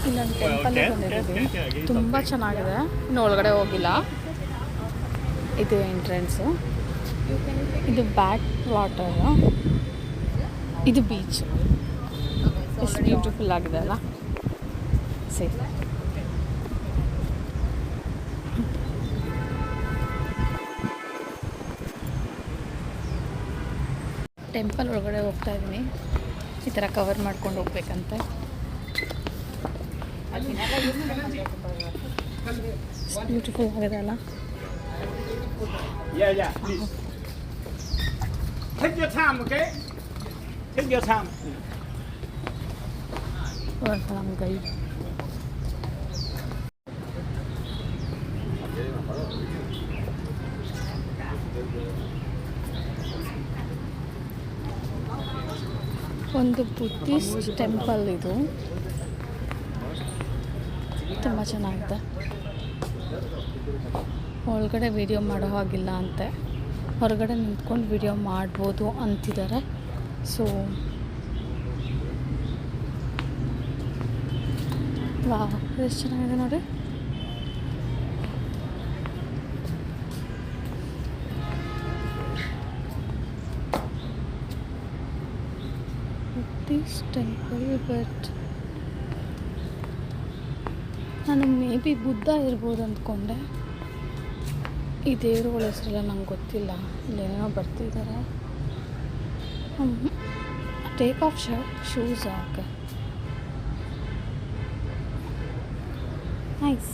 ಇಲ್ಲೊಂದು ಟೆಂಪಲ್ ಬಂದಿದ್ದೀವಿ, ತುಂಬ ಚೆನ್ನಾಗಿದೆ. ಇನ್ನು ಒಳಗಡೆ ಹೋಗಿಲ್ಲ. ಇದು ಎಂಟ್ರೆನ್ಸು, ಇದು ಬ್ಯಾಕ್ ವಾಟರು, ಇದು ಬೀಚ್. ಎಷ್ಟು ಬ್ಯೂಟಿಫುಲ್ ಆಗಿದೆ ಅಲ್ಲ. ಸೇಫ್ ಟೆಂಪಲ್ ಒಳಗಡೆ ಹೋಗ್ತಾ ಇದ್ದೀನಿ. ಈ ಥರ ಕವರ್ ಮಾಡ್ಕೊಂಡು ಹೋಗ್ಬೇಕಂತೆ. ಬ್ಯೂಟಿಫುಲ್ ಆಗಿದೆ ಅಲ್ಲ. Take your time, okay? Take your time. Welcome, guys. ಒಂದು ಬುದ್ಧಿಸ್ಟ್ ಟೆಂಪಲ್ ಇದು, ತುಂಬ ಚೆನ್ನಾಗಿದೆ. ಒಳಗಡೆ ವಿಡಿಯೋ ಮಾಡೋ ಹಾಗಿಲ್ಲ ಅಂತೆ, ಹೊರಗಡೆ ನಿಂತ್ಕೊಂಡು ವಿಡಿಯೋ ಮಾಡ್ಬೋದು ಅಂತಿದ್ದಾರೆ. ಸೊ ವಾಹ್, ಎಷ್ಟು ಚೆನ್ನಾಗಿದೆ ನೋಡಿ. ದಿಸ್ ಟೆಂಪಲ್, ಬಟ್ ನಾನು ಮೇ ಬಿ ಬುದ್ಧ ಇರ್ಬೋದು ಅಂದ್ಕೊಂಡೆ. ಈ ದೇವರುಗಳ ಹೆಸರೆಲ್ಲ ನಂಗೆ ಗೊತ್ತಿಲ್ಲ. ಇಲ್ಲೇನೋ ಬರ್ತಿದ್ದಾರೆ. Take off shoes. Okay, nice.